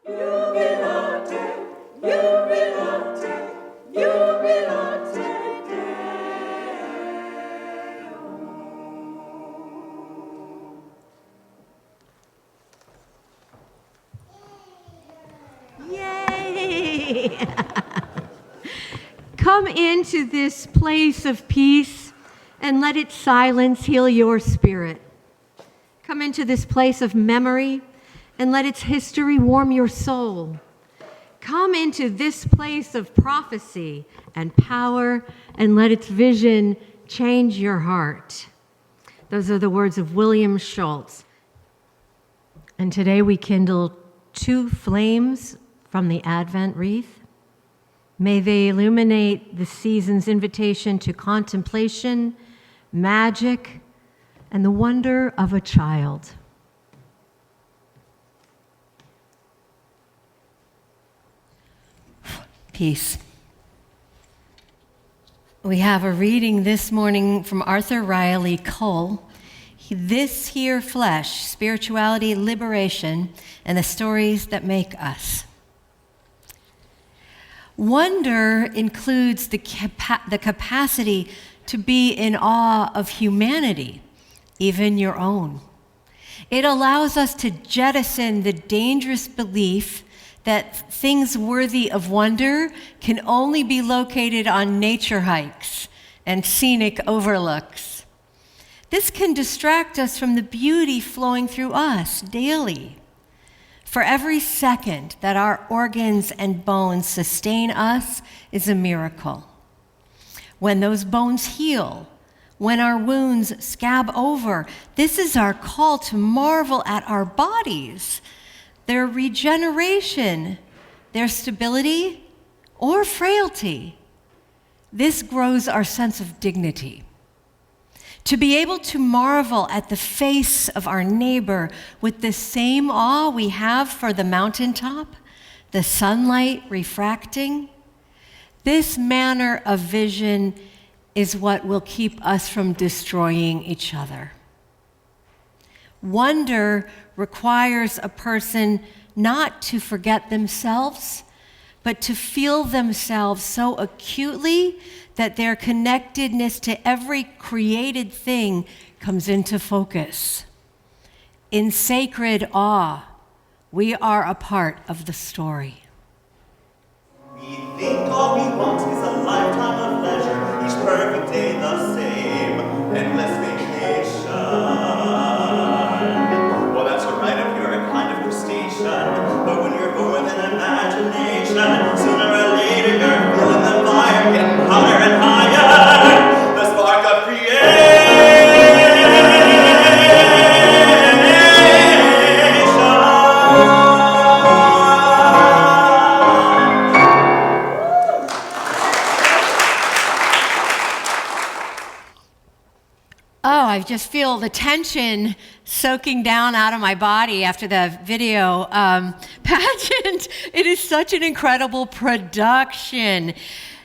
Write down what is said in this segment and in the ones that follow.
Yay! Come into this place of peace and let its silence heal your spirit. Come into this place of memory and let its history warm your soul. Come into this place of prophecy and power and let its vision change your heart. Those are the words of William Schultz. And today we kindle 2 flames from the Advent wreath. May they illuminate the season's invitation to contemplation, magic, and the wonder of a child. Peace. We have a reading this morning from Arthur Riley Cole. This Here Flesh, Spirituality, Liberation, and the Stories That Make Us. Wonder includes the capacity to be in awe of humanity, even your own. It allows us to jettison the dangerous belief that things worthy of wonder can only be located on nature hikes and scenic overlooks. This can distract us from the beauty flowing through us daily. For every second that our organs and bones sustain us is a miracle. When those bones heal, when our wounds scab over, this is our call to marvel at our bodies, their regeneration, their stability, or frailty. This grows our sense of dignity. To be able to marvel at the face of our neighbor with the same awe we have for the mountaintop, the sunlight refracting, this manner of vision is what will keep us from destroying each other. Wonder requires a person not to forget themselves, but to feel themselves so acutely that their connectedness to every created thing comes into focus. In sacred awe, we are a part of the story. We think all we want is a lifetime of leisure, each perfect day the same, endless vacation. Well, that's all right if you're a kind of crustacean, but when you're more than imagination, sooner or later you're feeling the fire, getting hotter and higher, the spark of creation. I just feel the tension soaking down out of my body after the video pageant. It is such an incredible production.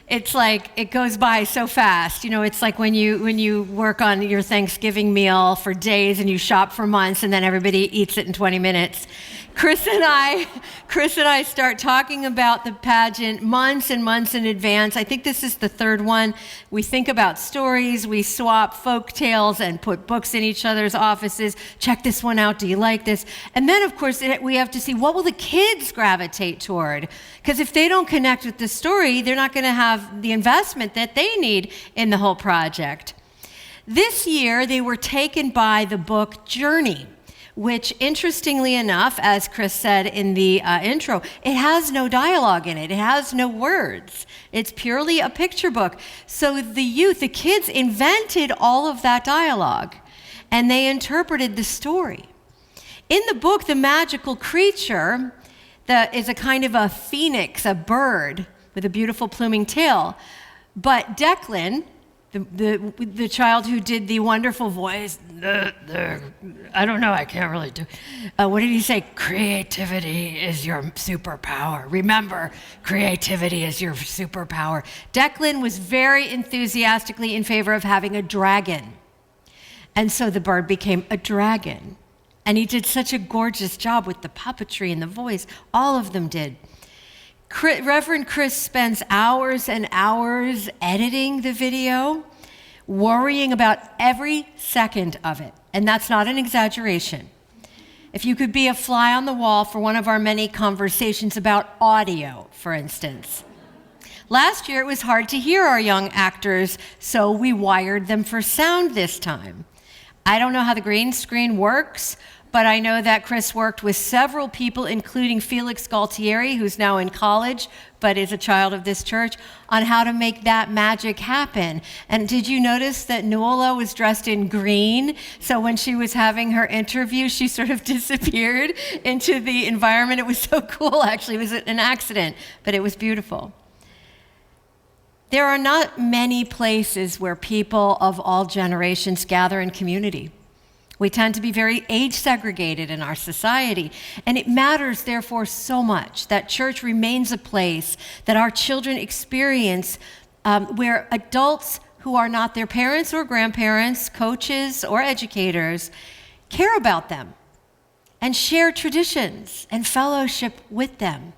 It's like it goes by so fast. You know, it's like when you work on your Thanksgiving meal for days and you shop for months and then everybody eats it in 20 minutes. Chris and I start talking about the pageant months and months in advance. I think this is the 3rd one. We think about stories, we swap folk tales and put books in each other's offices. Check this one out, do you like this? And then of course we have to see what will the kids gravitate toward? Because if they don't connect with the story, they're not gonna have the investment that they need in the whole project. This year, they were taken by the book Journey, which interestingly enough, as Chris said in the intro, it has no dialogue in it. It has no words. It's purely a picture book. So the kids invented all of that dialogue, and they interpreted the story. In the book, the magical creature that is a kind of a phoenix, a bird with a beautiful pluming tail. But Declan, the child who did the wonderful voice, I don't know, I can't really do. What did he say? Creativity is your superpower. Remember, creativity is your superpower. Declan was very enthusiastically in favor of having a dragon. And so the bird became a dragon. And he did such a gorgeous job with the puppetry and the voice. All of them did. Reverend Chris spends hours and hours editing the video, worrying about every second of it. And that's not an exaggeration. If you could be a fly on the wall for one of our many conversations about audio, for instance. Last year, it was hard to hear our young actors, so we wired them for sound this time. I don't know how the green screen works, but I know that Chris worked with several people, including Felix Galtieri, who's now in college, but is a child of this church, on how to make that magic happen. And did you notice that Nuala was dressed in green? So when she was having her interview, she sort of disappeared into the environment. It was so cool, actually. It was an accident, but it was beautiful. There are not many places where people of all generations gather in community. We tend to be very age segregated in our society, and it matters, therefore, so much that church remains a place that our children experience where adults who are not their parents or grandparents, coaches or educators, care about them and share traditions and fellowship with them.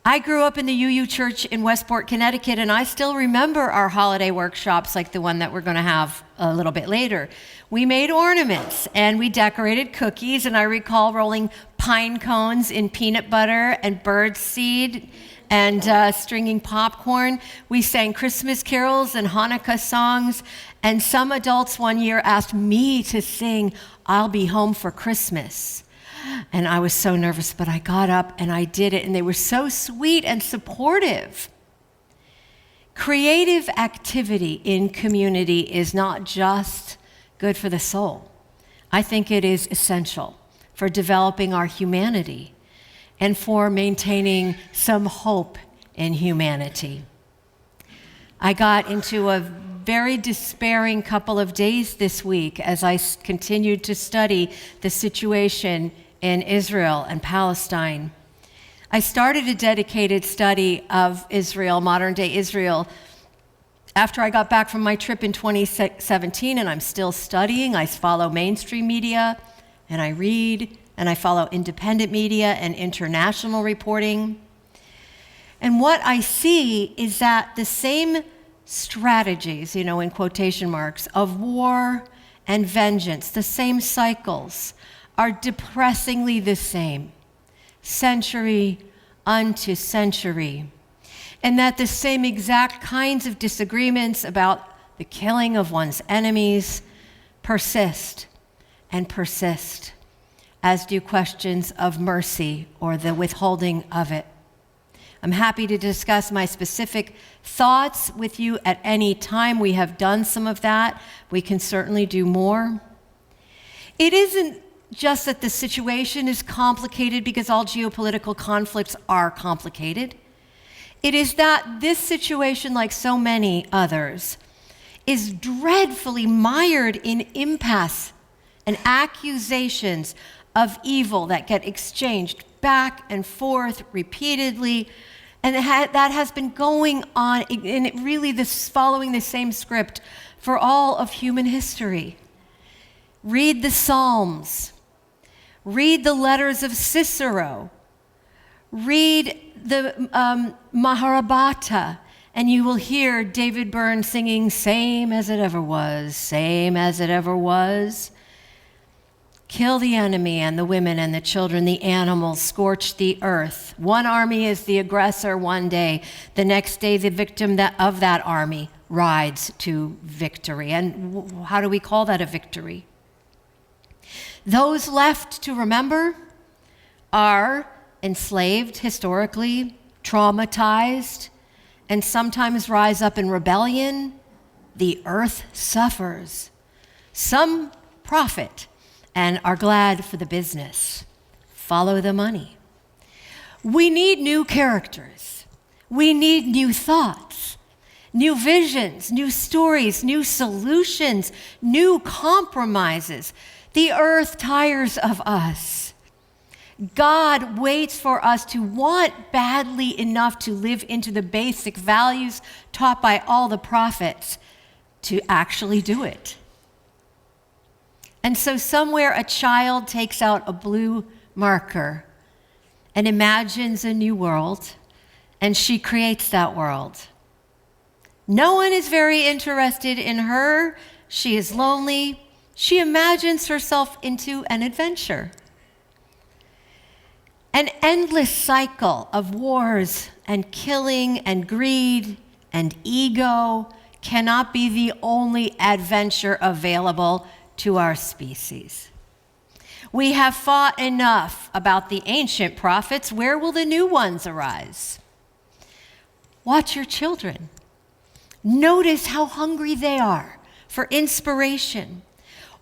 I grew up in the UU Church in Westport, Connecticut, and I still remember our holiday workshops like the one that we're going to have a little bit later. We made ornaments and we decorated cookies, and I recall rolling pine cones in peanut butter and bird seed and stringing popcorn. We sang Christmas carols and Hanukkah songs, and some adults one year asked me to sing "I'll Be Home for Christmas." And I was so nervous, but I got up and I did it, and they were so sweet and supportive. Creative activity in community is not just good for the soul. I think it is essential for developing our humanity and for maintaining some hope in humanity. I got into a very despairing couple of days this week as I continued to study the situation in Israel and Palestine. I started a dedicated study of Israel, modern-day Israel, after I got back from my trip in 2017, and I'm still studying. I follow mainstream media, and I read, and I follow independent media and international reporting. And what I see is that the same strategies, in quotation marks, of war and vengeance, the same cycles, are depressingly the same, century unto century, and that the same exact kinds of disagreements about the killing of one's enemies persist and persist, as do questions of mercy or the withholding of it. I'm happy to discuss my specific thoughts with you at any time. We have done some of that. We can certainly do more. It isn't just that the situation is complicated because all geopolitical conflicts are complicated. It is that this situation, like so many others, is dreadfully mired in impasse and accusations of evil that get exchanged back and forth repeatedly. And that has been going on, and following the same script for all of human history. Read the Psalms. Read the letters of Cicero. Read the Mahabharata, and you will hear David Byrne singing, "Same as it ever was, same as it ever was." Kill the enemy and the women and the children, the animals, scorch the earth. One army is the aggressor one day. The next day, the victim of that army rides to victory. And how do we call that a victory? Those left to remember are enslaved historically, traumatized, and sometimes rise up in rebellion. The earth suffers. Some profit and are glad for the business. Follow the money. We need new characters. We need new thoughts, new visions, new stories, new solutions, new compromises. The earth tires of us. God waits for us to want badly enough to live into the basic values taught by all the prophets to actually do it. And so somewhere a child takes out a blue marker and imagines a new world, and she creates that world. No one is very interested in her. She is lonely. She imagines herself into an adventure. An endless cycle of wars and killing and greed and ego cannot be the only adventure available to our species. We have fought enough about the ancient prophets. Where will the new ones arise? Watch your children. Notice how hungry they are for inspiration.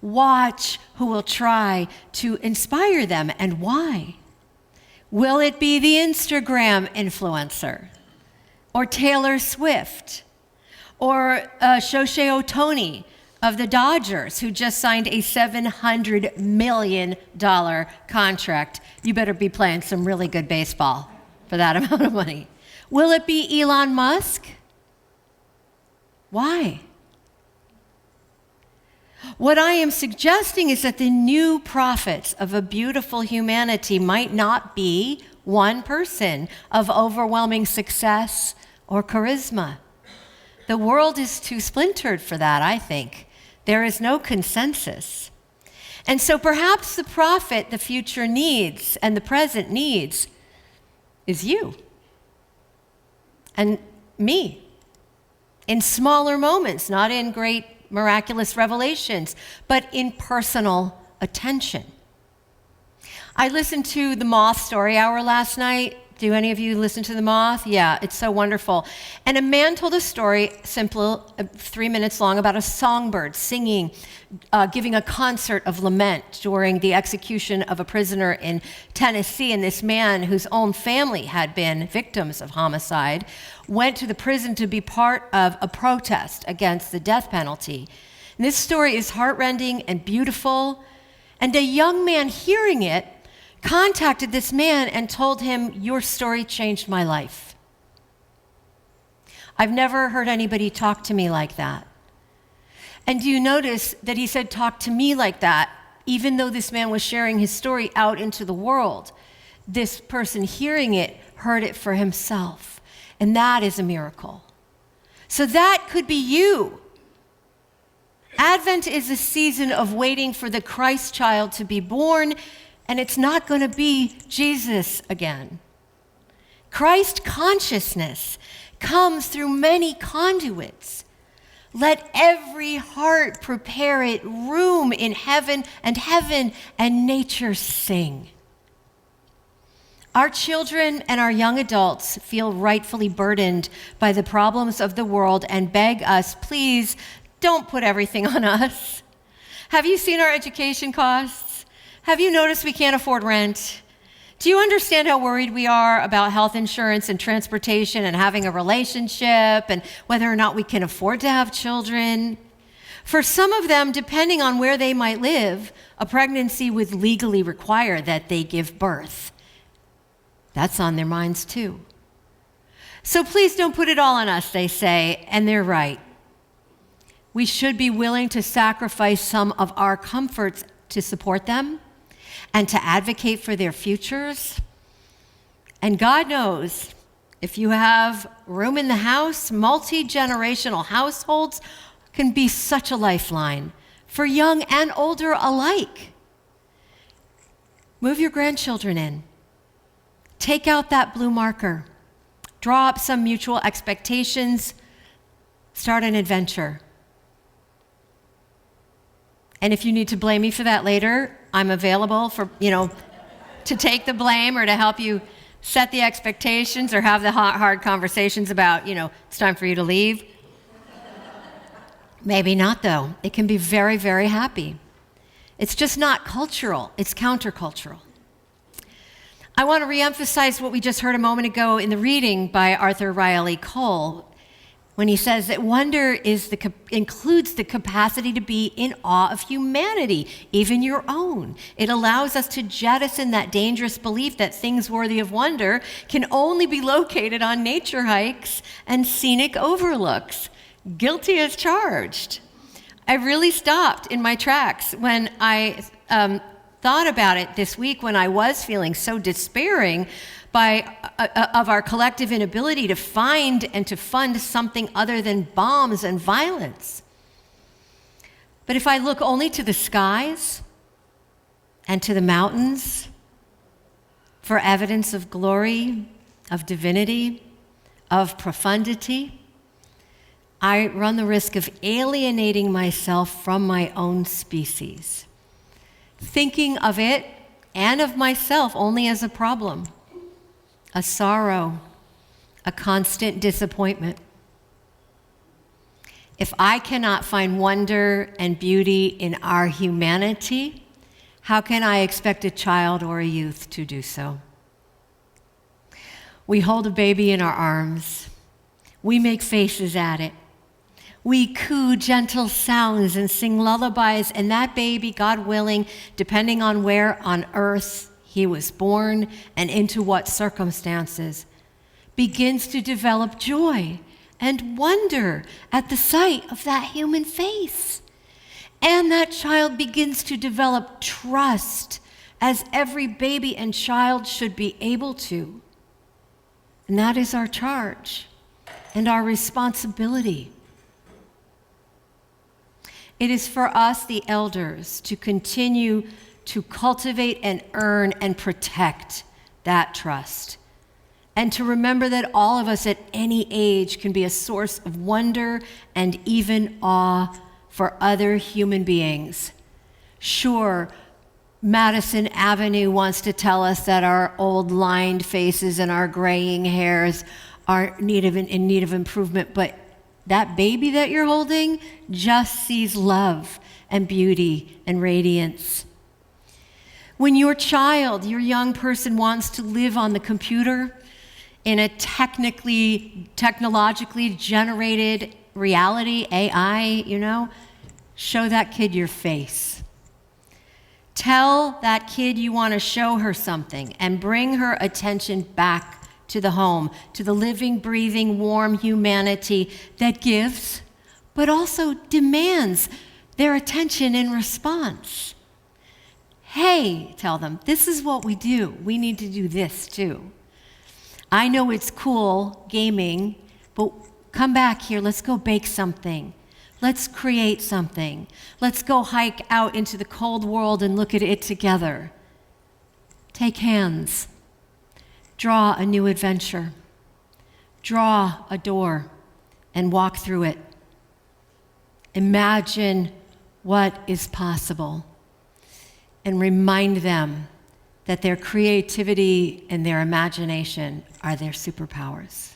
Watch who will try to inspire them and why. Will it be the Instagram influencer, or Taylor Swift, or Shohei Ohtani of the Dodgers, who just signed a $700 million contract? You better be playing some really good baseball for that amount of money. Will it be Elon Musk? Why? What I am suggesting is that the new prophets of a beautiful humanity might not be one person of overwhelming success or charisma. The world is too splintered for that, I think. There is no consensus. And so perhaps the prophet the future needs and the present needs is you and me, in smaller moments, not in great miraculous revelations, but in personal attention. I listened to the Moth Story Hour last night. Do any of you listen to the Moth? Yeah, it's so wonderful. And a man told a story, simple, 3 minutes long, about a songbird singing, giving a concert of lament during the execution of a prisoner in Tennessee. And this man, whose own family had been victims of homicide, went to the prison to be part of a protest against the death penalty. And this story is heartrending and beautiful. And a young man hearing it contacted this man and told him, "Your story changed my life." I've never heard anybody talk to me like that. And do you notice that he said, "Talk to me like that," even though this man was sharing his story out into the world? This person hearing it heard it for himself. And that is a miracle. So that could be you. Advent is a season of waiting for the Christ child to be born, and it's not going to be Jesus again. Christ consciousness comes through many conduits. Let every heart prepare it room in heaven and nature sing. Our children and our young adults feel rightfully burdened by the problems of the world and beg us, please don't put everything on us. Have you seen our education costs? Have you noticed we can't afford rent? Do you understand how worried we are about health insurance and transportation and having a relationship and whether or not we can afford to have children? For some of them, depending on where they might live, a pregnancy would legally require that they give birth. That's on their minds too. So please don't put it all on us, they say, and they're right. We should be willing to sacrifice some of our comforts to support them and to advocate for their futures. And God knows, if you have room in the house, multi-generational households can be such a lifeline for young and older alike. Move your grandchildren in. Take out that blue marker. Draw up some mutual expectations. Start an adventure. And if you need to blame me for that later, I'm available for, to take the blame or to help you set the expectations or have the hard conversations about, it's time for you to leave. Maybe not, though. It can be very, very happy. It's just not cultural. It's countercultural. I want to reemphasize what we just heard a moment ago in the reading by Arthur Riley Cole, when he says that wonder includes the capacity to be in awe of humanity, even your own. It allows us to jettison that dangerous belief that things worthy of wonder can only be located on nature hikes and scenic overlooks. Guilty as charged. I really stopped in my tracks when I thought about it this week when I was feeling so despairing of our collective inability to find and to fund something other than bombs and violence. But if I look only to the skies and to the mountains for evidence of glory, of divinity, of profundity, I run the risk of alienating myself from my own species, thinking of it and of myself only as a problem, a sorrow, a constant disappointment. If I cannot find wonder and beauty in our humanity, how can I expect a child or a youth to do so? We hold a baby in our arms. We make faces at it. We coo gentle sounds and sing lullabies, and that baby, God willing, depending on where on earth he was born and into what circumstances, begins to develop joy and wonder at the sight of that human face. And that child begins to develop trust, as every baby and child should be able to. And that is our charge and our responsibility. It is for us, the elders, to continue to cultivate and earn and protect that trust. And to remember that all of us at any age can be a source of wonder and even awe for other human beings. Sure, Madison Avenue wants to tell us that our old lined faces and our graying hairs are in need of improvement, but that baby that you're holding just sees love and beauty and radiance. When your child, your young person, wants to live on the computer in a technologically generated reality, AI, show that kid your face. Tell that kid you want to show her something and bring her attention back to the home, to the living, breathing, warm humanity that gives, but also demands their attention in response. Hey, tell them, this is what we do. We need to do this too. I know it's cool, gaming, but come back here, let's go bake something. Let's create something. Let's go hike out into the cold world and look at it together. Take hands. Draw a new adventure. Draw a door and walk through it. Imagine what is possible and remind them that their creativity and their imagination are their superpowers.